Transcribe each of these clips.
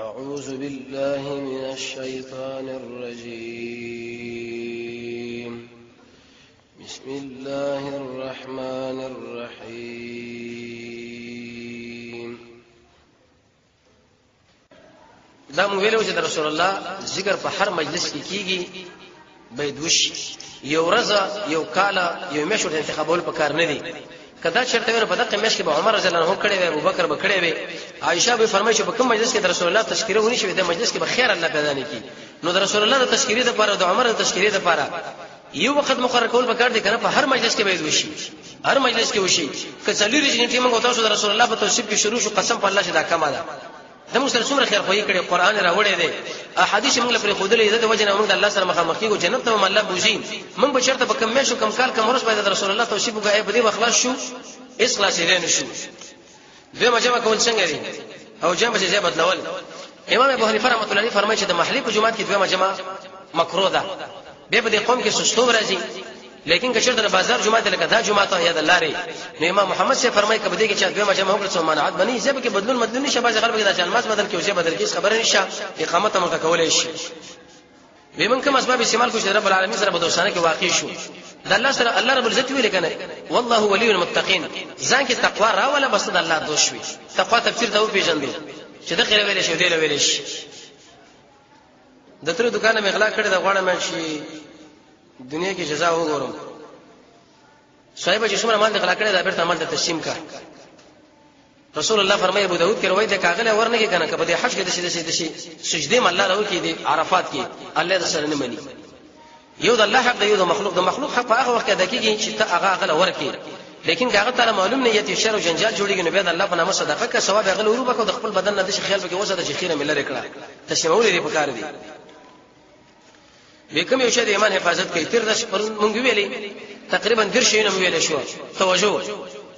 أعوذ بالله من الشيطان الرجيم. بسم الله الرحمن الرحيم. دا مو ویلو چې رسول الله ذکر په هر مجلس کې کیږي بيدوش یو ورځ یو کال یو میاشت انتخابول په کار نه دي. کدا چرته ور په دغه میاشت کې به عمر رضی الله عنه کړي وي، ابوبکر به کړي وي، عائشه به فرمایي چې په کوم مجلس کې رسول الله تذکره ونی شوی د مجلس کې به خیر الله پیدا نه کی. نو د رسول الله د تذکره لپاره د عمر د تذکره لپاره یو وخت مقرر کول پکار دي کنه. په هر مجلس کې به وشي، هر مجلس کې وشي. که څلوري جنټي موږ تاسو د رسول الله په توصیف کې شروع شو، قسم په الله چې دا کما ده. د موږ سره څومره خیر خوې کړي، قران راوړی دی، احادیث موږ لپاره خودلې ده وجه نه موږ د الله سره مخامخ کیږو، جنت ته الله بوزي. موږ به شرط په کم شو کم کال کم ورځ باید د رسول الله توصیف وکړي، په دې اخلاص شو اس خلاص دې نشو. دغه مجمع کول څنګه دي او جمع چې زیات بدلول. امام ابو حنیفه رحمۃ اللہ علیہ فرمایي چې د محلي په جماعت کې دوه جمع مکروه ده. به په دې قوم کې سستو راځي، لیکن کچر د بازار جمعه لکه دا جمعه ته یاد الله لري. نو امام محمد سے فرمایي کبه دې کې چې دوه جمع وکړو مانعات بني زب کې بدلون مدلون نشه، باز غلط کې دا جلماس بدل کې او زه بدل کې خبره نشه، اقامت هم کولای شي. به من کوم اسباب استعمال کو چې رب العالمین سره بدوسانه کې واقع شو. د الله سره الله رب العزت ویل کنه والله ولي المتقين، ځان کې تقوا را ولا بس د الله دوش وي. تقوا تفسیر ته پیژندل چې د خیر ویل شي دی ویل شي. د تر دکان مې اغلا کړی دا غواړم چې دنیا کې جزاء وګورم. صاحب چې څومره مال اغلا کړی دا بیرته مال ته تسلیم کا. رسول الله فرمایي ابو داود کې روایت ده کاغله ورنه کې کنه کبه د حج کې د شي سجده م الله راو کې دي عرفات کې الله د سره نه مني. یو د الله حق دی، یو د مخلوق حق په هغه وخت کې د کېږي چې ته هغه غل ورکې، لیکن هغه تعالی معلوم نیت شر او جنجال جوړیږي نو بیا د الله په نامه صدقه کا ثواب غل وروبه کو د خپل بدن نه د خیال به کې وسه د خیره ملره کړه تسمعول لري په کار دي. لیکم یو شه د ایمان حفاظت کوي. تر داس مونږ ویلې تقریبا در شي نو ویلې شو. توجه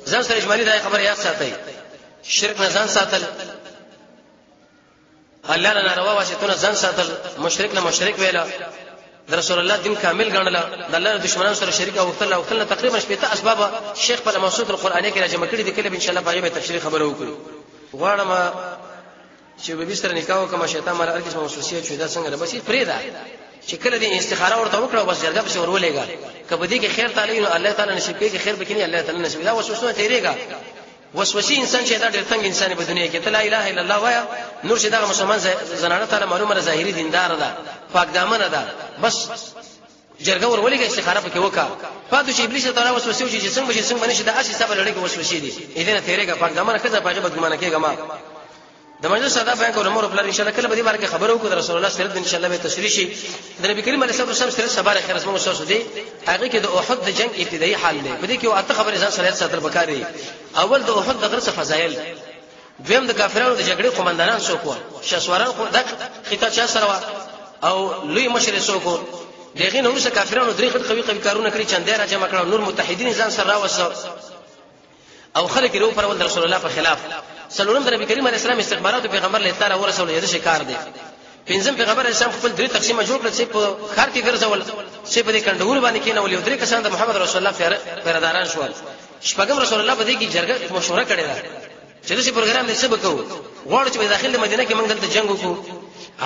ځان سره اجمالی دا خبره یاد ساتئ، شرک نه ځان ساتل، الله نه ناروا واسطونه ځان ساتل، مشرک نه مشرک ویلا، د رسول الله دین کامل ګڼل، د الله دشمنانو سره شریک او وکړل. تقریبا شپږ اسباب شیخ په موضوع القرآنی کې راجمع کړي دي. کله ان شاء الله باندې تفصیلی خبره وکړو. غواړم چې به بستر نکاح کوم شیطان مال ارګس موسوسه چې دا څنګه بس پرې ده چې کله دې استخاره ورته وکړو بس جرګه به ورولېګا. کبه دې کې خیر تعالی نو الله تعالی نصیب کوي، خیر به کینی الله تعالی نصیب. دا وسوسه تیریګا. وسوسه انسان چې دا ډېر څنګه انسان په دنیا کې ته لا اله الا الله وایا نور چې دا مسلمان زنانه تعالی معلومه ظاهري دیندار ده، پاک دامن ده، بس جرګه ورولېګا استخاره پکې وکا. پاتو چې ابلیس تعالی وسوسه چې څنګه بنشي دا اسی سبب لړۍ کې وسوسه دي. اې دې نه تیریګا پاک دامن کړه پاجه بدګمانه کېګا. ما د مجلس صدا بیان کوم امر خپل ان شاء الله کله به دې بارے خبرو کو د رسول الله صلی الله علیه وسلم ان شاء الله به تشریح شي. د نبی کریم علیه الصلاه والسلام سره صبر خیر اسمه مسوس دي. هغه کې د احد د جنگ ابتدایي حال دی. په دې کې اته خبرې ځان سره ساتل پکاري. اول د احد د غرس فضایل، دویم د کافرانو د جګړې قومندانان څوک و، شاسواران خو د خطا چا سره او لوی مشر څوک و. دغه نو څه کافرانو درې خټ قوي کارونه کړی، چندې را جمع کړو، نور متحدین ځان سره راوسو او خلک یې پر ول رسول الله په خلاف. سلام د نبی کریم علیه السلام استخبارات پیغمبر له تعالی ورسول یې د شکار دي. پنځم پیغمبر اسلام خپل درې تقسیمه جوړ کړل چې په خار کې ګرځول، چې په دې کندهور باندې کې نو یو درې کسان د محمد رسول الله پیرداران شول. شپږم رسول الله په دې کې جرګه مشوره کړې ده چې دغه پروګرام دې څه وکړو. غواړو چې په داخله مدینه کې موږ دلته جنگ وکړو.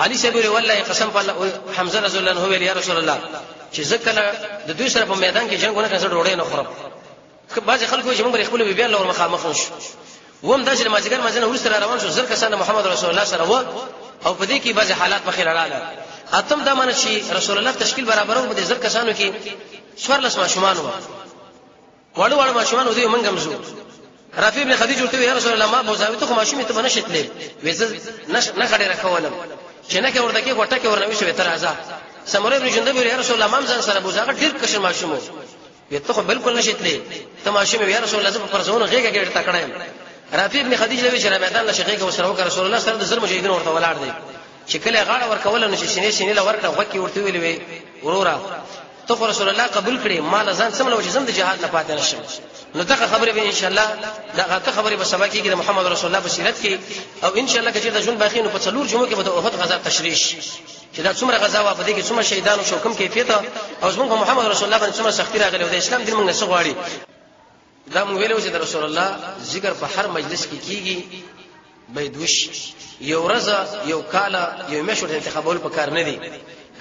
علي صاحب ویل والله قسم په الله. حمزه رسول الله ویل یا رسول الله چې ځکه د دوی سره په میدان کې جنگونه کړه ډوړې نه خورم. بعض خلکو چې موږ خپل بیان لور مخامخ شو. ووم داش ماجګر مازنه ورسره روان شو. زر کسان محمد رسول الله سره و او په دې کې بعض حالات مخې لړاله. اتم دا معنی چې رسول الله تشکیل برابرو په زر کسانو کې شورلس ماشومان و. وړو ماشومان و دې منګم زو. رافی ابن خدیجه ورته یا رسول الله ما بوزاوي ته ماشومې ته بنشتلې وېز نه خړې راکولم چې نه کې ورته کې ګټه کې ورنوي شو تر ازا. سمره ابن جندب یا رسول الله ما ځان سره بوزاغه ډیر کشر ماشوم وي ته خو بالکل نشتلې ته ماشومې یا رسول الله زه په پرځونه غېګه کې تکړه. رافی ابن خدیجه لوي چې میدان نشغېګه وسره رسول الله سره د زر مجاهدین ورته ولاړ دی چې کله غاړه ورکول نو چې شینې له ورکړه وکي ورته ویلې ورورا ته رسول الله قبول کړي مال ځان سملو چې زم د جهاد نه پاتې نشم. نو دغه خبره به ان شاء الله دغه خبره به سبا کېږي د محمد رسول الله په سیرت کې او ان شاء الله چې د جون باخین په څلور جمعو کې به د احد غزا تشریح چې دا څومره غزا و په دې کې څومره شهیدانو شو کوم کیفیت او زموږ محمد رسول الله باندې څومره سختي راغلی او د اسلام دین موږ نه غواړي. دا موږ ویلو چې د رسول الله ذکر په هر مجلس کې کیږي بيدوش یو ورځ یو کال یو میاشت انتخابول په کار نه دي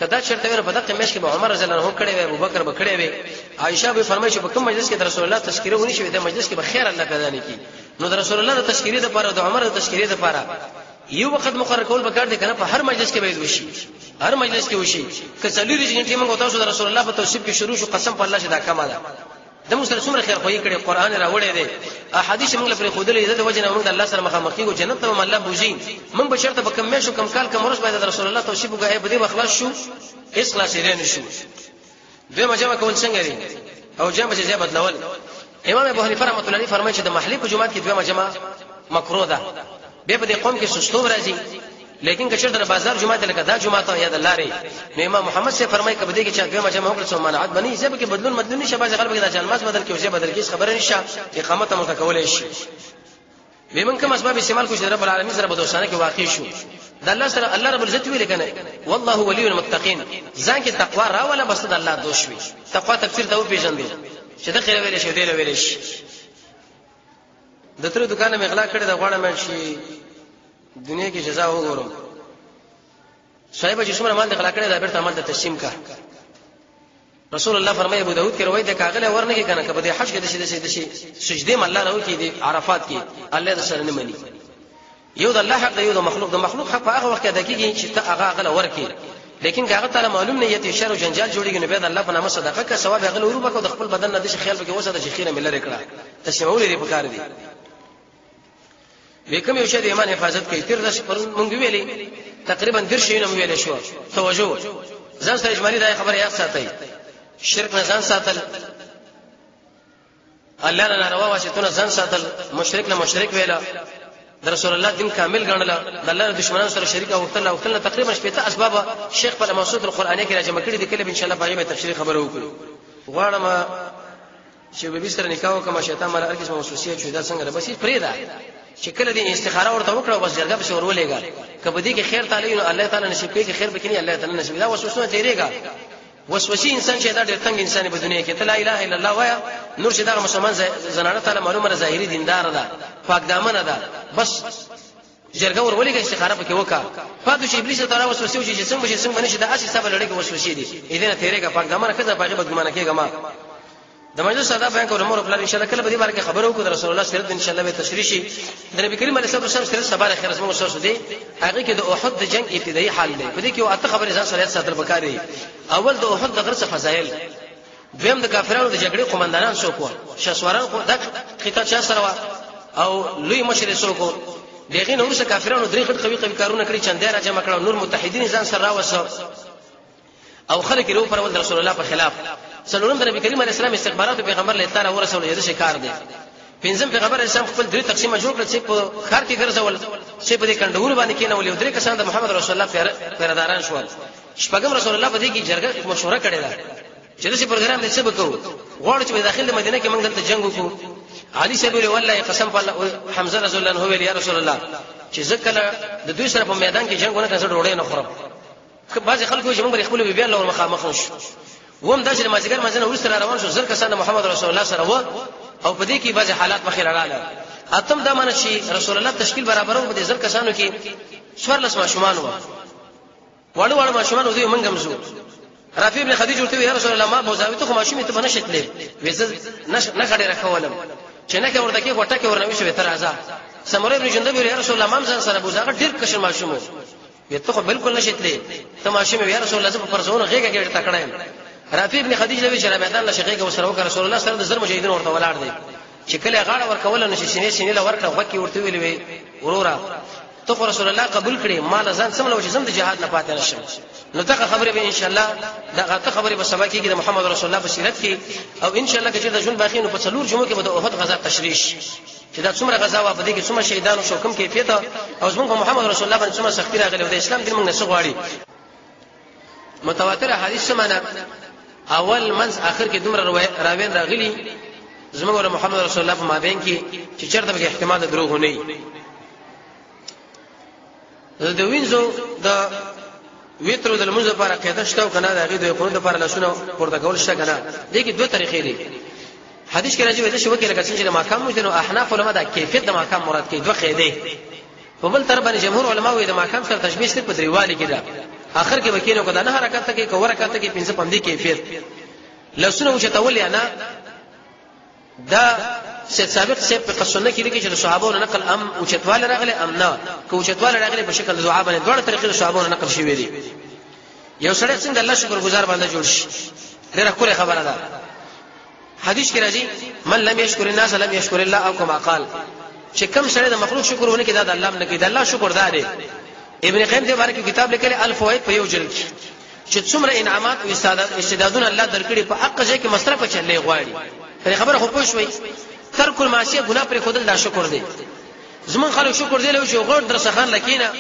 کدا چرته ور په دغه میاشت کې عمر رضی الله عنه کړي وي ابوبکر به کړي وي عائشه به فرمایي چې په کوم مجلس کې رسول الله تذکره ونی شوی د مجلس کې به خیر الله پیدا نه کی نو رسول الله د تذکره لپاره د عمر د تذکره لپاره یو وخت مقرر کول به کار دي کنه په هر مجلس کې به وشي هر مجلس کې وشي که څلوري غنټې موږ تاسو د رسول الله په توصیف کې شروع شو قسم په الله چې دا کمه ده د مسلمان څومره خیر خوې کړي قران راوړی دی احادیث موږ لپاره خودلې د وجه نه موږ د الله سره مخامخ کیږو جنت ته الله بوزي موږ به شرط به کم شو کم کال کم ورځ باید رسول الله توصیف وګای په دې مخلاص شو اس خلاص نه شو دوی مجمع کول څنګه دي او جمع چې زیات بدلول امام ابو حنیفه رحمۃ اللہ علیہ فرمایي چې د محلي په جمعات کې دوه مجمع مکروه ده به په دې قوم کې سستوب راځي لیکن کچر د بازار جمعه لکه دا جمعه ته یاد الله لري نو امام محمد سے فرمای کبه دې کې چې دوه مجمع وکړو منعت بني زب کې بدلون مدلون نشه باز غلب کې د جلماس بدل کې وجه بدل کې خبره نشه اقامت متکول شي به من کوم اسباب استعمال کو چې رب العالمین سره بدوسانه کې واقع شو د الله سره الله رب العزت ویل کنه والله ولي المتقين ځان کې تقوا را ولا بس د الله دوش وي تقوا تفسیر ته پیژندل چې د خیر ویل شي دی ویل شي د تر دکان مې اغلا کړی د غواړم شي دنیا کې جزا وګورم صاحب چې څومره مال اغلا کړی دا بیرته عمل د تسلیم کا رسول الله فرمایي ابو داود کې روایت ده کاغله ورنه کې کنه کبه د حج کې د شي سجده الله راو کې د عرفات کې الله د سره نه مني یو د الله حق دی یو د مخلوق حق په هغه وخت کې د کېږي چې ته هغه غله ورکې لیکن هغه تعالی معلوم نیت شر او جنجال جوړیږي نو به د الله په نامه صدقه کا ثواب هغه ورو بکو د خپل بدن نه د خیال به وسه د خیره ملره کړه تسمعول لري په کار دي وکم یو شه د ایمان حفاظت کوي تر داس مونږ ویلې تقریبا درشي نو ویلې شو توجه ځان سره اجمالی دا خبره یاد ساتي شرک نه ځان ساتل الله نه ناروا واشتونه ځان ساتل مشرک نه مشرک ویلا د رسول الله دین کامل غنل د الله دشمنانو سره شریک او وکړه تقریبا شپږ اسباب شیخ په موسوعه القرآنیه کې راجمع کړي دي کله ان شاء الله باندې تفصیلی خبره وکړو غواړم چې به بي سره نکاح وکم شیطان مال ارګس موسوسه چې دا څنګه بس پرې ده چې کله دې استخاره ورته وکړه بس جرګه به شور ولېګا کبه دې کې خیر تعالی نو الله تعالی نصیب کوي خیر به کړي الله تعالی نصیب دا وسوسه تیرېګا وسوسه انسان چې دا ډېر تنگ انسان په دنیا کې لا اله الا الله وایا نور چې دا مسلمان زنانه تعالی معلومه ظاهري دیندار ده پاک دامن ده بس جرګه ور ولېګا استخاره پکې وکا فاتو چې ابلیس تعالی وسوسه چې څنګه نشي د اسی سبب لړۍ کې وسوسه دي اذن تیرېګا پاک دامن کزه پاګه بدګمانه کېګا ما د مجلس صدا بیان کوم امر خپل ان شاء الله کله به دې باندې خبرو کو د رسول الله سره ان شاء الله به تشریح شي د نبی کریم علیه الصلاه والسلام سره سبا خیر اسمه وسوسه دي هغه کې د احد د جنگ ابتدایي حال دی په دې کې او اته خبرې ځان سره ساتل وکاري اول د احد د غرس فضایل دویم د کافرانو د جګړې قومندانان څوک و شاسواران د قطاع چا سره او لوی مشر څوک دغه نور څه کافرانو درې غټ قوي کارونه کړی چندې را جمع کړو نور متحدین ځان سره راوسو او خلک یې پر ول رسول الله په خلاف سلام د نبی کریم علیه السلام استخبارات پیغمبر له تعالی ورسول یې د شکار دي پنځم پیغمبر اسلام خپل درې تقسیمه جوړ کړ چې په خار کې ګرځول چې په دې کندهور باندې کې نو درې کسان د محمد رسول الله پیرداران شول شپږم رسول الله په دې کې جرګه مشوره کړې ده چې دغه پروګرام دې څه وکړو غواړو چې داخل د مدینه کې موږ دلته جنگ وکړو علي سره ویل والله قسم په الله حمزه رسول الله هو ویل یا رسول الله چې ځکه د دوی سره په میدان کې جنگونه کړه ډوړې نه خورم بعض خلکو چې موږ خپل بیا له مخامخ نشو ووم داسې مازیګر مازنه ورسره روان شو زر کسان محمد رسول الله سره و او په دې کې بعض حالات مخې راغله اتم دا معنی چې رسول الله تشکیل برابرو په دې زر کسانو کې څوارلس ماشومان و وړو ماشومان دوی منګم زو رافی ابن خدیجه ورته یا رسول الله ما بوزاوي ته ماشومې ته بنشتلې وېز نه خړې راکولم چې نه کې ورته کې وټه کې ورنوي شو تر ازا سمره ابن جندب یا رسول الله ما ځان سره بوزاغه ډېر کشر ماشوم وې ته بالکل نشتلې ته ماشومې یا رسول الله زه په پرزونه غېګه کې تکړایم رافی ابن خدیجه لوي چې میدان له شقیقه وسره وکړ رسول الله سره د زر مجاهدین ورته ولاړ دي چې کله غاړه ورکول نشي سینې له ورکړه وکي ورته ویلې ورورا ته رسول الله قبول کړي مال ځان سملو چې زم د جهاد نه پاتې نشم نو دا خبره به ان شاء الله دا خبره به سبا کېږي د محمد رسول الله په سیرت کې او ان شاء الله چې د جون باقی نو په څلور جمعو کې به د احد غزا تشریح چې دا څومره غزا و په دې کې څومره شهیدانو شو کوم کیفیت او زموږ محمد رسول الله باندې څومره سختی راغلی او د اسلام دین موږ نه غواړي متواتر حدیث سمانه اول منځ اخر کې دومره راوین راغلي زموږ محمد رسول الله په مابین کې چې چرته به احتمال دروغ نه وي د وینځو د ویترو د لمونځ لپاره قاعده شته او کنه د هغه د قانون لپاره لاسونه پورته کول شته کنه دغه دوه طریقې دي حدیث کې راځي وایي چې وکیل کسان چې ماقام مو دي نو احناف علما د کیفیت د ماقام مراد کې دوه قاعده په بل تر باندې جمهور علما وایي د ماقام سره تشبیه صرف په دریوالي کې ده اخر کې وکینو کدا نه حرکت کې کوه حرکت کې پنځه پندې کیفیت لسنه وشتول یا دا سابق سیب په قصونه کې لیکي چې صحابو نقل ام او چتواله راغلي ام نه کو چتواله راغلي په شکل دعا باندې دوه طریقې صحابو نقل شوی دي یو سړی څنګه الله شکر گزار باندې جوړ شي ډیره کوله خبره ده حدیث کې راځي من لم يشكر الناس لم يشكر الله او كما قال چې کوم سړی د مخلوق شکر ونه کړي دا د الله نه کوي د الله شکر دا دی ابن قیم دې باندې کتاب لیکلی الفوائد په یو جلد چې څومره انعامات او استعدادونه الله درکړي په حق ځای کې مصرف چلې غواړي خبره خو پوښوي ترک المعصیه ګناه پر خودل دا شکر دی زمون خلک شکر دی له شو غوړ درسخان لکینه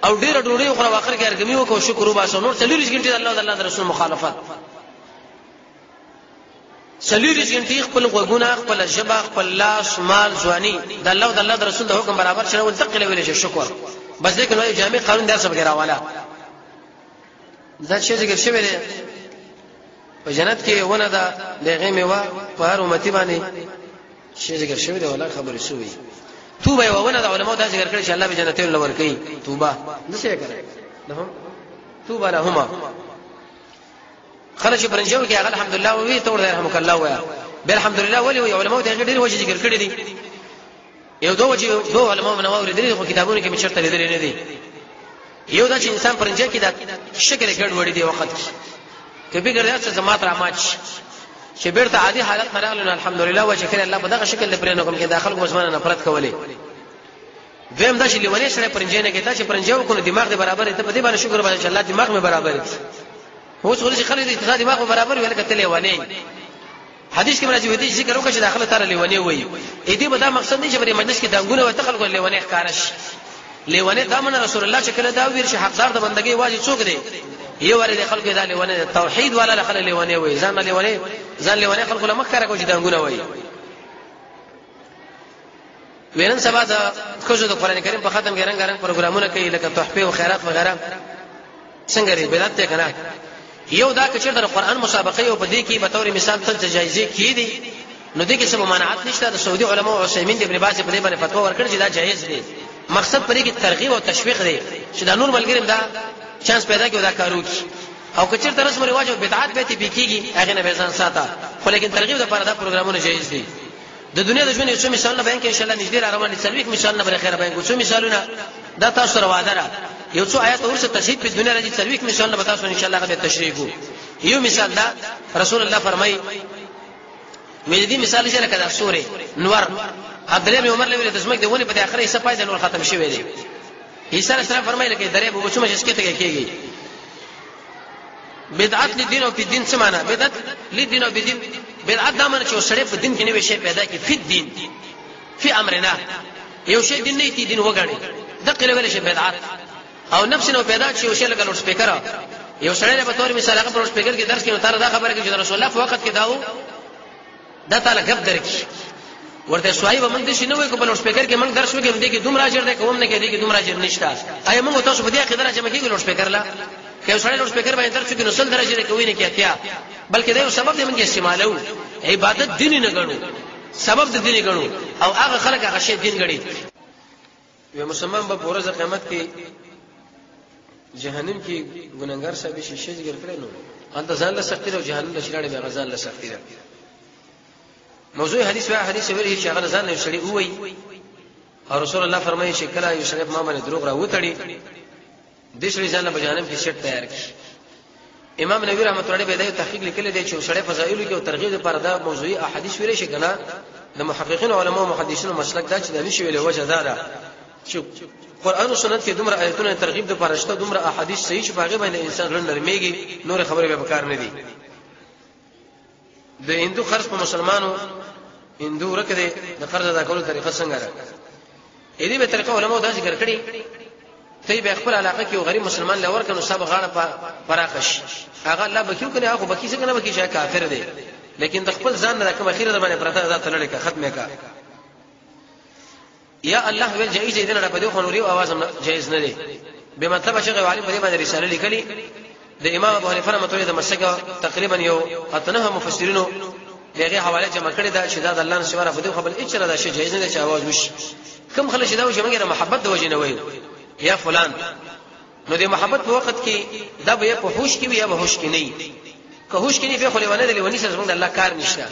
او ډیر ډوړې خو واخر کې ارګمی وکاو شکر وباسو نور 40 غنټې الله د الله رسول مخالفت 40 غنټې خپل غوګونه خپل جبا خپل لاس مال ځواني د الله او د الله رسول د حکم برابر شنه ولتقل ویل شي شکر بس دې کله جامع قانون درس وغیرہ والا دا شی ذکر شوی دی په جنت کې ونه دا دغه میوه په هر امتی باندې شی ذکر شوی دی ولا خبرې شوی توبه یو ونه د علماء دا ذکر کړی چې الله به جنتین لور کوي توبه نشي کوي لهم توبه لهما خرج برنجو کې الحمدلله وی تور رحمک الله ویا به الحمدلله ولي علماء دا ډېر وجه ذکر کړی دي یو دوه علماء منور دي خو کتابونو کې مشرته لیدل نه دي یو دا چې انسان پرنجه کې دا شکل ګډ وړي دی وخت کبي ګرځي چې زمات رحمت چې بیرته عادي حالت مرغلن الحمدلله وشکر الله په دغه شکل پرې کوم کې داخل مسلمان نفرت کولې دویم دا چې لیونی سره پرنجه نه کېدا چې پرنجه وکړو دماغ دې برابر ته په دې باندې شکر باندې چې الله دماغ مې برابر دي هو څو چې خلک دې دماغ برابر ویل کته لیونی حدیث کې راځي ودی ذکر وکړي چې داخله تر لیونی وایي اې دې به دا مقصد نه چې په مجلس کې دنګونه وته خلکو لیونی ښکارش لیونی دا من رسول الله چې کله دا ویل چې حقدار د بندګۍ واجب څوک دی یو ور دي خلکو دا لیونی توحید والا خلک لیونی وایي ځان لیونی خلکو له مخ کار کوي چې دنګونه وایي وینن سبا دا خوځو د قران کریم په ختم کې رنګارنګ پروګرامونه کوي لکه تحفه او خیرات وغیرہ څنګه لري بدعت ته کنه یو دا چې د قران مسابقه یو په دې کې به تور مثال تل جایزه کیدی نو دې کې څه ممانعت نشته د سعودي علماء او عثیمین ابن باز په دې باندې فتوا ورکړي چې دا جایز دی مقصد پرې کې ترغیب او تشویق دی چې دا نور ملګریم دا چانس پیدا کړي دا کارو او کچر تر رسم رواج او بدعات به تی بکیږي هغه نه ځان ساته خو لیکن ترغیب لپاره دا پروګرامونه جایز دي د دنیا د ژوند یو مثال نه بیان کې ان شاء الله نږدې را روان دي څلويک مثال نه بل خیر بیان کوم څو مثالونه دا تاسو سره وعده را یو څو آیات ورسره تشهید په دنیا راځي څلويک مثال نه تاسو ان شاء الله به تشریح کو یو مثال دا رسول الله فرمای مې دې مثال چې لکه د سورې نور عبد الله بن عمر له ویل د زمک د ونی په اخره حصہ پای د نور ختم شوی دی عیسی علیه السلام فرمایله کې درې به څومره چې ته کېږي بدعت لدین او په دین څه معنا بدعت لدین او بدین بدعت دا معنی چې سړی په دین کې نوې شی پیدا کی فی الدین فی امرنا یو شی دین نه تی دین وګڼي دغه لول شی بدعت او نفس نو پیدا چې یو شی لکه لوډ سپیکر یو سړی په تور مثال هغه لوډ سپیکر کې درس کې نو تر دا خبره کې چې رسول الله په وخت کې داو دا تعالی غب درکې ورته سوای به موږ د شنو کو په لوډ سپیکر کې موږ درس وکړو دې کې دومره اجر ده کوم نه کې دې کې دومره اجر نشته اي موږ تاسو په دې کې درجه مکه کې لوډ سپیکر لا که سړی لوډ سپیکر باندې درس وکړي نو سل درجه ده کوي نه کې اتیا بلکې دا یو سبب دی موږ استعمالو عبادت دین نه غنو سبب د دین غنو او هغه خلک هغه شی دین غړي یو مسلمان به پورز قیامت کې جهنم کې ګناګار صاحب شي شي ذکر کړي نو انت ځان له سختي او جهنم له شراړي به غزان له سختي ده موضوع حدیث واحد حدیث ویل چې هغه ځان له شړي وای او رسول الله فرمایي چې کله یو شریف ما باندې دروغ را وتړي د شړي ځان له جهنم کې شټ تیار کړي امام نووي رحمت الله علیه به تحقیق لیکلی دی چې شړې فضایل کې او ترغیب لپاره دا موضوعي احادیث ویل شي کنه د محققین علماء محدثینو مسلک دا چې د نشي ویل وجه دا چې قران او سنت کې دومره آیتونه ترغیب د پرشته دومره احادیث صحیح چې باغې باندې انسان رن نرميږي نور خبره به کار نه دي د هندو خرج په مسلمانانو هندو رکده د قرض ادا کولو طریقه څنګه ده اې دې به طریقه علماء دا ذکر کړي ته به خپل علاقه کې یو غریب مسلمان لور کنو سبا غاړه پراخش هغه الله بکیو کنه هغه بکی څنګه نه بکی چې کافر دی لیکن د خپل ځان نه کوم اخیره د باندې پرته ذات لړې کا ختمه کا یا الله ول جایز دې نه په دې خنوري आवाज هم جایز نه دی به مطلب شیخ عالم په دې باندې رساله لیکلي د امام ابو حنیفه رحمۃ اللہ د مسکه تقریبا یو اتنه مفسرینو دغه حواله جمع کړی دا چې دا د الله نشواره په دې خپل اچره دا شی جایز نه دی چې आवाज وشي کوم خلک دا چې موږ محبت د وجه نه وایو یا فلان، نو د محبت په وخت کې دا به په هوش کې وي یا به هوش کې نه وي. که هوش کې نه وي خو لیوانه د لیوانی سره څنګه الله کار نشته،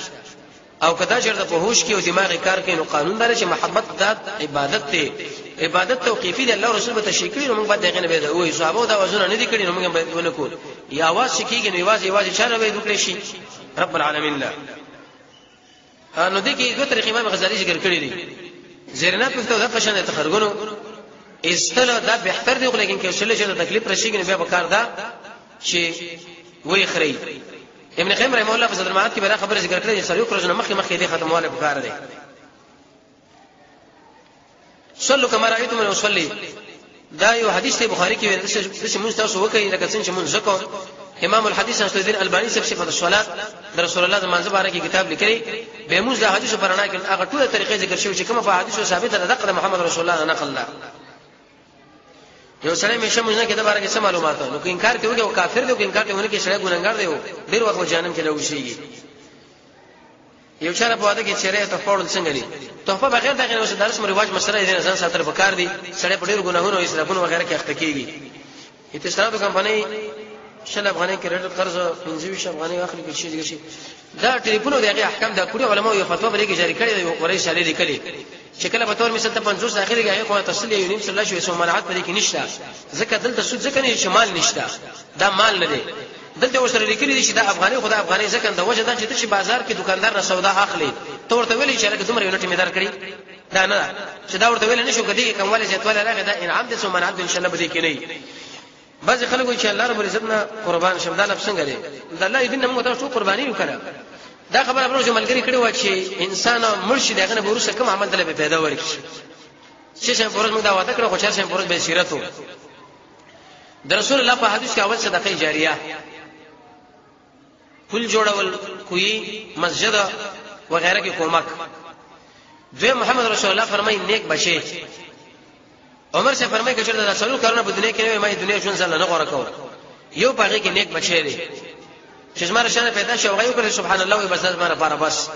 او کدا چې د په هوش کې او دماغي کار کوي نو قانون دار چې محبت د عبادت ته عبادت توقیفي دی. الله رسول به تشریح کړي نو موږ باید دغه نه به وایو صحابه دا وزن نه دي کړي نو موږ به ونه کو یا आवाज شکیږي نو आवाज چاره به وکړي شي رب العالمین لا. نو دې کې دوه طریقې امام غزالی ذکر کړی دي. زیرنات په دغه قشنه تخرګونو استله دا بهتر دی، لیکن کې شله چې تکلیف راشي کې بیا وکړ دا چې وې خري. ابن قیم رحمه الله په صدر المعاد کې به خبره ذکر کړې چې سړیو کړو مخکې دې ختمواله وکړ دی. صلوا كما رايتم من اصلي دا یو حدیث دی بخاری کې د څه مونږ تاسو وکړي لکه څنګه چې مونږ زکو. امام الحديث نصر الدين الباني صفه الصلاه د رسول الله زمان زباره کې کتاب لیکلی به موږ د حدیث په اړه کې هغه ټول طریقې ذکر شوی چې کومه په حدیثو ثابته ده د محمد رسول الله نقل الله. یو سړی مشه موږ نه کې د باره کې څه معلومات نو کې انکار کوي او کافر دی او انکار کوي کې سړی ګناګار دی او ډیر وخت جهنم کې لوشيږي. یو چاره په واده کې چیرې ته فورل څنګه دي تحفه بغیر دغه نو درس رواج مسله دې ځان ساتره پکار دي. سړی په ډیر ګناهونو او اسرافونو وغیرہ کې اخته کیږي. اتصالات کمپنۍ شل افغاني کریډټ قرض 25 افغاني اخلي کې شي دا ټلیفون دغه احکام د کړي علماء یو فتوا بلې کې جاری کړي یو ورې شالې لیکلي چې کله په تور مثال ته 50 اخري کې هغه تفصیل یو نیم صلی الله علیه وسلم منعت پرې کې نشته. ځکه دلته سود ځکه نه شمال نشته، دا مال نه دی. دلته وسره لیکلي دي چې دا افغاني خدا افغاني ځکه د وجه دا چې بازار کې دکاندار نه سودا اخلي ته ورته ویلې چې لکه دومره یو نټي مدار کړی دا نه چې دا ورته ویل نشو کدي کومواله زیاتواله راغی دا انعام دې سو منعت ان شاء الله بده کې نه. بعض خلکو چې الله رب العزت نه قربان شم دا لفظ څنګه دی د الله دین موږ ته قرباني وکړه. دا خبره پرې چې ملګری کړي و چې انسان مرشد دغه نه ورسره کوم عمل دله پیدا ورکړي چې څنګه پرز موږ دا وعده کړو خو چې څنګه پرز به سیرتو د رسول الله په حدیث کې اول صدقه جاریه پل جوړول کوي مسجد وغیرہ کې کومک. دوی محمد رسول الله فرمایي نیک بچي. عمر سے فرمایي چې دا څلور کارونه په دنیا کې نه ما دنیا ژوند سره نه غوړه کوم یو پاګه کې نیک بچي دي چې زماره شانه پیدا شو غيو کړ سبحان الله وي بس زماره لپاره بس.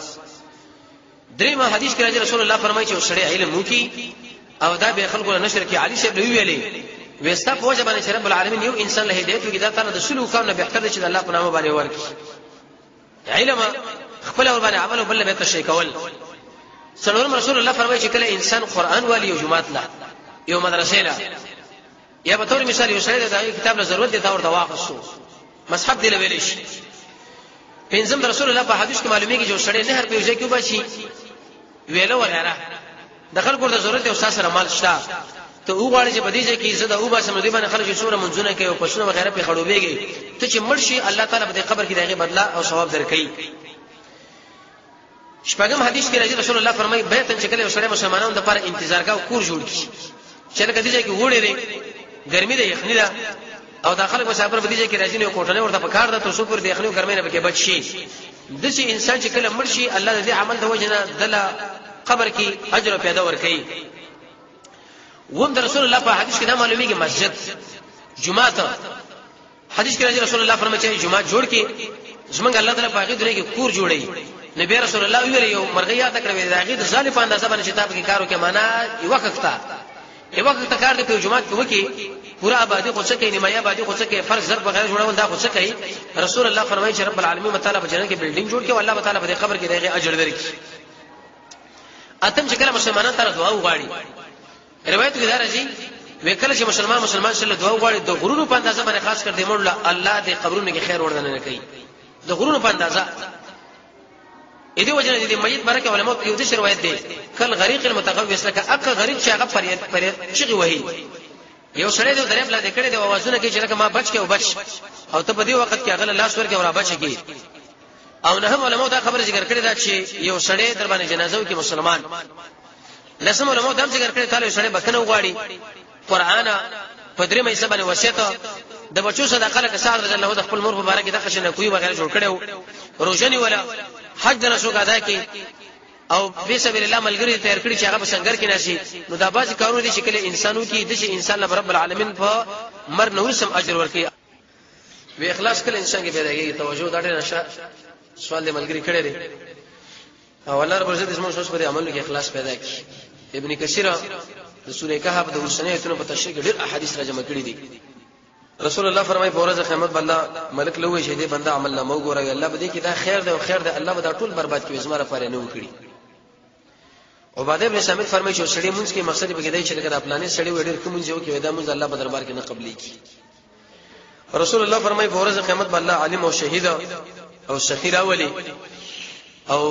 درېما حدیث کې رسول الله فرمایي چې سړی علم وکي او دا به خلکو نشر کې علي شیخ دی ویلي وستا په وجه باندې رب العالمین یو انسان له هدایت وکي دا تعالی د سلو کارونه به احتر چې د الله په نامه باندې ورکړي. علم خپل ور باندې عمل بل به تشریک کول. څلورم رسول الله فرمایي چې کله انسان قران والی یو جماعت لا یو مدرسې لا یا په تور مثال یو سړی د کتاب له ضرورت دي تا ورته واخصو مصحف دی لویل شي. پنځم رسول الله په حدیث کې معلومیږي چې سړی نه هر په ځای کې وبشي ویلو وغیرہ د خلکو د ضرورت او اساس مال شته ته وګورئ چې په دې ځای کې عزت او با سم دی باندې خلک څومره منځونه کوي او پښونه وغیرہ په خړوبېږي ته چې مرشي الله تعالی په قبر کې دغه بدلا او ثواب درکړي. شپږم حدیث کې راځي رسول الله فرمایي بیت چې کله سړی مسلمانانو د لپاره انتظارګاه کور جوړ کړي چې لکه دې ځای کې وړي دی ګرمي ده یخني ده او داخله مسافر په دې ځای کې راځي نو کوټه ورته پکار ده تر څو پر د یخني او ګرمۍ نه پکې بچ شي. د چې انسان چې کله مرشي الله دې عمل د وجنه دله قبر کې اجر پیدا ورکړي. وهم رسول الله په حدیث کې دا معلومیږي مسجد جمعه حدیث کې رسول الله فرمایي چې جمعه جوړ کې زمونږ الله تعالی په دې کې کور جوړي. نبی رسول الله ویل یو مرغه یاد کړو دا غي د ظالم په اندازه باندې چې تاسو کې کارو کې معنا یو وخت کار دې په جمعه کې وکي پورا آبادی خو څه کوي نیمه آبادی خو څه کوي فرض ضرب بغیر جوړول دا خو څه کوي. رسول الله فرمایي چې رب العالمین تعالی په جنت کې بلډینګ جوړ کړي او الله تعالی په قبر کې دغه اجر درکړي. اتم چې کله مسلمانانو ته دعا وغواړي روایت کې دا راځي وکړه چې مسلمان سره دعا وغواړي د غرور په اندازه باندې خاص کر دې مولا الله دې قبرونو کې خیر ورننه کوي د غرور په اندازه. اې دې وجه دې میت برکه علماء یو دې روایت دی کل غریق المتغوث لك اق غریق چې هغه فریاد شي وهي یو سړی د دریاب لاندې کړي د اوازونه کې چې لکه ما بچ کې او بچ او ته په دې وخت کې هغه لاس ورکې او را بچ کی. او نه هم علماء دا خبره ذکر کړي دا چې یو سړی در باندې جنازه کې مسلمان لسم علماء دا ذکر کړي تعالی سړی بکنه وغواړي قران په درې مې سبانه وصیت د بچو صدقه لکه سعد رضی الله د خپل مور مبارک د خشنه کوي وغیرہ جوړ کړو روزنی ولا حج د رسول ادا کی او په سبیل الله ملګری تیار کړی چې هغه په څنګه کې نشي نو دا باز کارونه دي چې کله انسانو کې د شي انسان رب العالمین په مر نو سم اجر ورکړي. وی اخلاص کله انسان کې پیدا کېږي توجه دا ډېر نشه سوال دې ملګری کړی دی او الله رب عزت اسمه سوچ پر عمل کې اخلاص پیدا کړي ابن کثیر د سوره کهف د ورسنه ایتونو په تشریح کې ډېر احادیث راجمع کړي دي. رسول الله فرمایي په ورځ قیامت باندې ملک لوي شه دې بنده عمل نه مو ګورای الله به دې کې دا خیر دی او خیر دی الله به دا ټول برباد کوي زما لپاره نه وکړي. عباده بن صامت فرمایي چې سړی مونږ کې مقصد به کېدای چې دا پلانې سړی وړي کوم ځای کې ودا مونږ الله په دربار کې نه قبلي کی. رسول الله فرمایي په ورځ قیامت باندې عالم او شهید او سخیر اولی او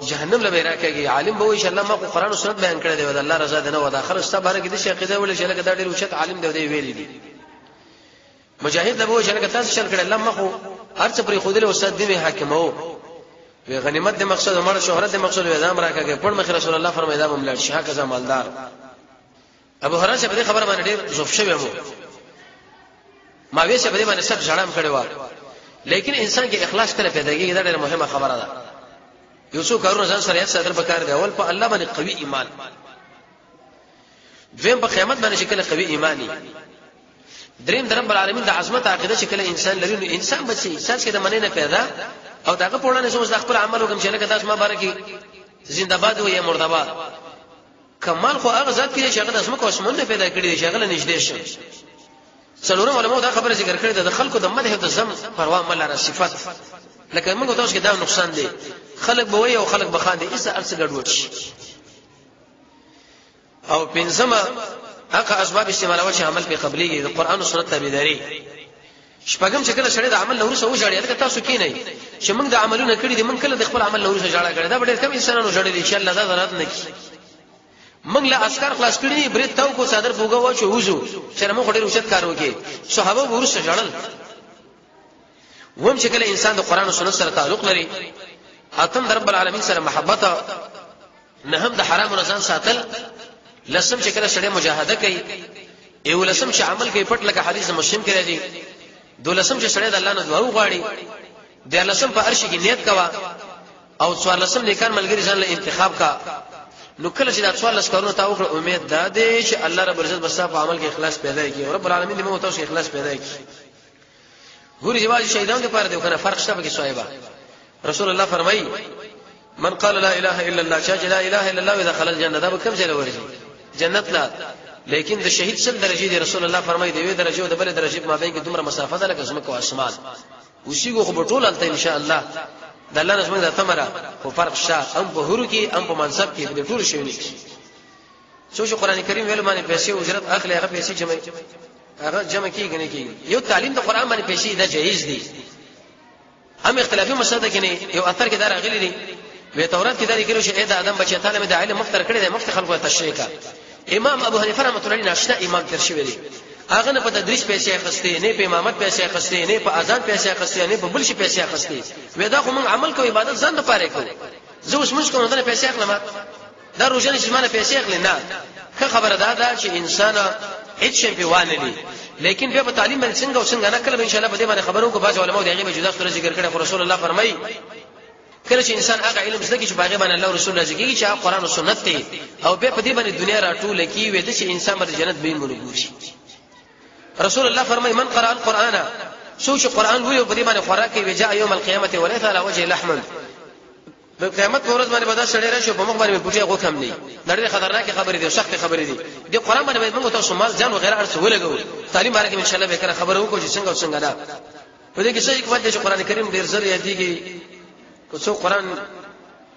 جهنم له راکېږي عالم به ان شاء الله ما قرآن او سنت بیان کړی دی او الله رضا ده نه ودا اخر است باره کې د شیخیده ول چې لکه دا ډېر اوچت عالم دی ویلي دي. مجاهد له وو چې لکه تاسو شل کړل الله مخو هر څه پر خودله استاد دی حاکم وو وی غنیمت د مقصد او مړ شهرت د مقصد و نظام راکېږي پړ مخ رسول الله فرمایي دا مملک شاه کزا مالدار. ابو هريره په دې خبره باندې ډېر زوف شوی وو ما وی چې په دې باندې سب ځړام کړي و لیکن انسان کې اخلاص کله پیدا کېږي دا ډېر مهمه خبره ده. یو څو کارونه ځان سره یې صدر بکار دی اول په الله باندې قوي ایمان دویم په قیامت باندې شکل قوي ایمانی دریم د رب العالمین د عظمت عقیده شکل انسان لري نو انسان بچي ساس کې د مننه نه پیدا او داغه په وړاندې سوچ د خپل عمل وکم چې لکه تاسو ما بارکی زنده باد وي یا مرده باد کمال خو هغه ذات کې چې هغه د اسمه کوسمون نه پیدا کړی دی چې هغه نږدې شي. څلورم علماء دا خبره ذکر کړې ده د خلکو د مدح او د ذم پروا مل را صفات لکه موږ تاسو کې دا نقصان دی خلک به وي او خلک به خاندي ایسه ارڅ ګډوډ شي. او پنځمه هغه اسباب استعمالول چې عمل په قبلي د قران او سنت تابعداري. شپږم چې کله شړې د عمل نور سره وژړي لکه تاسو کې نه چې موږ د عملونه کړی دي موږ کله د خپل عمل نور سره جوړه کړی دا ډېر کم انسانانو جوړي دي چې الله دا ضرورت نه کوي. موږ له اسکار خلاص کړی برید تاو کو صادر پوګه و چې وځو چې موږ ډېر اوچت کار وکړي صحابه ورسره جوړل. وهم چې کله انسان د قران او سنت سره تعلق لري اتم د رب العالمین سره محبت نه هم د حرام او ځان ساتل لسم چې کله شړې مجاهده کوي یو لسم چې عمل کوي پټ لکه حدیث مسلم کې راځي دولسم چې شړې د الله نه دعا وغواړي د لسم په عرش کې نیت کوا او څوارلسم نیکان ملګری ځان له انتخاب کا نو کله چې دا څوارلس کارونه تا وکړه امید ده دی چې الله رب عزت بس په عمل کې اخلاص پیدا کړي او رب العالمین دې موږ ته اخلاص پیدا کړي. ګوري جواز شهیدانو لپاره دی کنه فرق شته کې صایبه. رسول الله فرمایي من قال لا اله الا الله شاج لا اله الا الله اذا دخل الجنه دا به کوم ځای ورځي جنت لا لیکن د شهید سل درجه دی رسول الله فرمایي دی وی درجه او د بل درجه په مابین کې دومره مسافه ده لکه زمکه او اسمان وشي خو بټول الته ان شاء الله د الله نظم د تمره خو فرق شته ام په هرو کې ام په منصب کې د ټول شي نه سوچ قران کریم ویل باندې پیسې اجرت اخلي هغه پیسې جمع کیږي نه کیږي. یو تعلیم د قران باندې پیسې دا جایز دي هم اختلافي مسله کې نه یو اثر کې دا راغلي دي په تورات کې دا لیکل شوی دا ادم بچی تعالی د علم مفتر کړی دی مفت خلکو تشریح کا. امام ابو حنیفه رحمۃ اللہ علیہ ناشنا امام تر شوی دی هغه نه په تدریس پیسې اخستې نه په امامت پیسې اخستې نه په اذان پیسې اخستې نه په بل شي پیسې اخستې ودا خو موږ عمل کوو عبادت ځان لپاره کوو زه اوس موږ کوم نه پیسې اخلم دا روزنه چې مانه پیسې اخلي نه که خبره ده چې انسان هیڅ شي په وانه دي لیکن بیا په تعلیم باندې څنګه او څنګه نه کله ان شاء الله په دې باندې خبرو کو باج علماء دغه به جدا سره ذکر کړي. رسول الله فرمایي کله چې انسان هغه علم زده کی چې باغ باندې الله رسول الله ذکر چې قرآن او سنت ته او به په دې باندې دنیا راټول کی وي د چې انسان باندې جنت به مونږ شي. رسول الله فرمایي من قرأ القرآن سوچ قرآن وی په دې باندې خوراکي وجاء يوم القيامه وليس على وجه لحم د قیامت پر ورځ باندې به دا سړی راشي په مخ باندې پټي غو کم نه ډېر خطرناک خبرې دي سخت خبرې دي د قرآن باندې موږ ته شمال ځان وغیرہ ارڅ ولګو تعلیم باندې ان شاء الله به کړه خبرو کو چې څنګه او څنګه دا په دې کې څه حکمت دی چې قرآن کریم ډېر زر یادېږي کو څو قرآن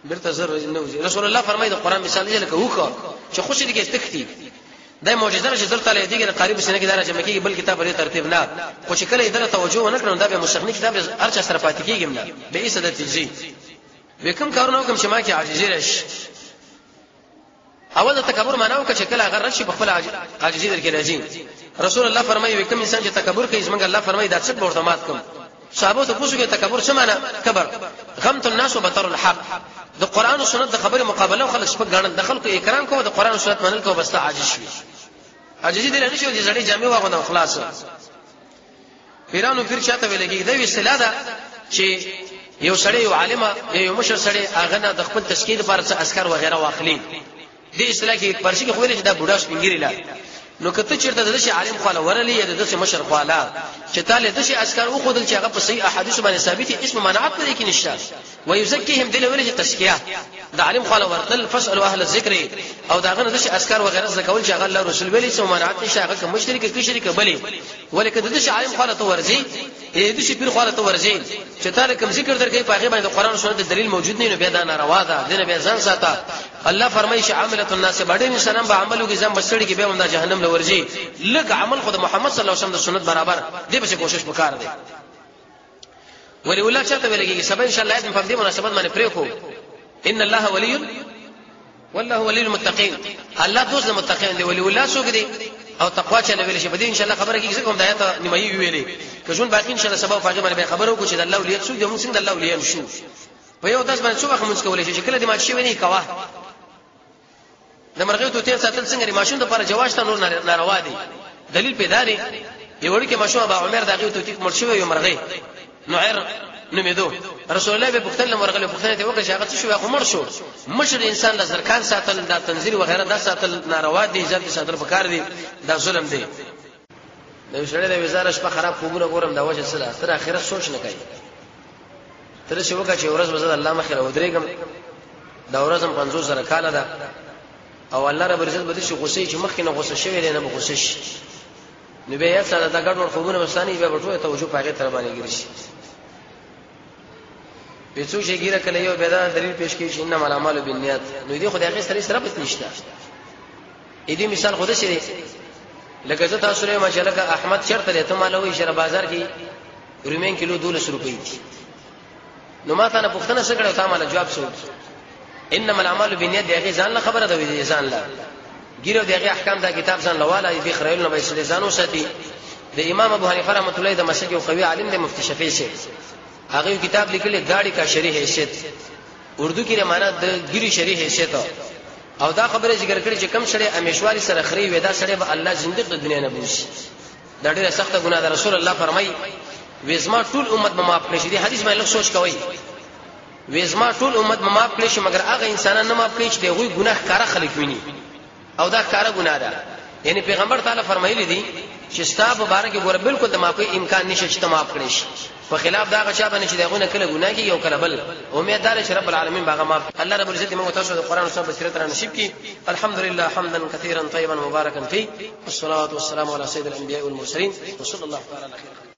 برته زر نو رسول الله فرمایي د قرآن مثال یې لکه وکړه چې خوشی دي کې تختی دا معجزه چې زر تعالی دیګه قریب سینه کې دارا جمع کیږي بل کتاب لري ترتیب نه خو چې کله اداره توجه ونکړو دا به مستغنی کتاب ارچا سره پاتې کیږي نه به ایسه د تجزیه وکم کارونه وکم چې ما کې عاجزی راشي اول د تکبر معنا وکړه چې کله هغه راشي په خپل عاجزی درکې راځي. رسول الله فرمایي وکم انسان چې تکبر کوي زمونږ الله فرمایي دا څه ورته مات کوم. صحابه ته پوښتنه تکبر څه معنا کبر غمت الناس وبطر الحق د قران او سنت د خبره مقابله خلک شپه غاڼه د خلکو اکرام کوو د قران او سنت منل کوو بس عاجز شي عاجزی دې نه شي چې زړی جامع واغونه او خلاص پیرانو پیر چاته ویلګي دا وی اصطلاح ده چې یو سړی یو عالم یو مشر سړی هغه نه د خپل تشکیل لپاره څه اسکار وغیرہ واخلي دې اصطلاح کې پرشي کې خو ویل چې دا بوډا شپنګری لا نو کته چیرته د شي عالم خاله ورلی یا د شي مشر خاله چې تعالی د شي اسکار او خودل چې هغه په صحیح احادیث باندې ثابت اسم منعت لري کې نشته ويزكيهم دل ولې تزکیه د عالم خاله ورتل فسألوا اهل الذکر او دا غنه د اذکار و غیره زکول چې الله رسول ویلي سو منعت نشه هغه مشرک کې شریک بلی ولیکن د عالم خاله ته ورځي د شي پیر خاله ته ورځي چې تاره کوم ذکر درکې په هغه باندې قران او سنت دلیل موجود نه نو بیا دا ناروا ده دنه بیا ځان ساته الله فرمایي چې عامله الناس باندې انسانان به عملو کې ځم بسړي کې به هم د جهنم لورځي لکه عمل خود محمد صلی الله علیه وسلم د سنت برابر دې به کوشش وکړ دي ولي الله چاته ولګي سبا ان شاء الله په دې مناسبت باندې پرې کو ان الله ولي والله ولي المتقين الله دوست المتقين دی ولي الله سوګ دی او تقوا چاله ویل شي په دې ان شاء الله خبره کیږي کوم دایته نیمایي ویلې که جون باقي ان شاء الله سبا په هغه باندې خبرو کو چې الله ولي سوګ دی موږ څنګه الله ولي شو په یو داس باندې څوک موږ کولای شي چې کله دې مات شي ونی کوا د مرغې ته تیر ساتل څنګه ماشوم د لپاره جواز ته نور ناروا دي دلیل پیدا دی یو وړي کې ماشوم ابو عمر دغه ته تیک مړ شوی یو مرغې نوعر نمیدو رسول الله به پختل مرغله پختنه ته وکړي هغه څه شو عمر شو مشر انسان د زرکان ساتل د تنزیل و غیره د ساتل ناروا دي عزت ساتل پکار دي دا ظلم دی نو شړې د وزارت شپه خراب کومونه ګورم دا وجه سره تر اخره سوچ نه کوي تر څو وکړي ورځ وزد الله مخه ودرېګم دا ورځم 50 سره کاله ده او الله رب عزت به شي غصې چې مخکې نه غصه شوی دی نه به غصه شي نو به یې سره دا ګډوډ خوبونه وسانی به ټوه توجه پاګه تر باندې ګرځي په څو شي ګیره کله یو بيدار دلیل پیش کوي چې انما الاعمال بالنیات نو دې خدای هغه سره ربط نشته اې دې مثال خود شي لکه زه تاسو له ماشالله احمد چرته ته مالوي شر بازار کې رومین کیلو 200 روپۍ نو ما ته نه پوښتنه سره ته مال جواب شو انما الاعمال بالنیات دغه ځان له خبره ده وی ځان له ګیره دغه احکام دا کتاب ځان لواله دې خیرل نه به سړي ځانو ساتي د امام ابو حنیفه رحمۃ اللہ د مسلک او قوي عالم د مفتی شفیع شه هغه کتاب لیکلی گاڑی کا شریح حیثیت اردو کې معنا د ګری شریح حیثیت او دا خبره ذکر کړي چې کم شړې امیشواري سره خري ودا سړې به الله زندګی د دنیا نه بوشي دا ډیره سخته ګناه ده رسول الله فرمایي وېزما ټول امت به معاف کړي دي حدیث باندې سوچ کوي وېزما ټول امت به معاف کړي مګر هغه انسانان نه معاف کړي چې دوی ګناه کار خلک ویني او دا کار ګناه ده یعنی پیغمبر تعالی فرمایلی دي چې ستا مبارک ګور بالکل د معافي امکان نشي چې معاف کړي شي په خلاف دا غچا باندې چې دغه کله ګناه کوي او کله بل امیددار چې رب العالمین باغه معاف الله رب العزت موږ تاسو د قران او سنت بصیرت را نصیب کړي الحمدلله حمدا كثيرا طيبا مباركا فيه والصلاه والسلام على سيد الانبياء والمرسلين وصلى الله تعالى على خير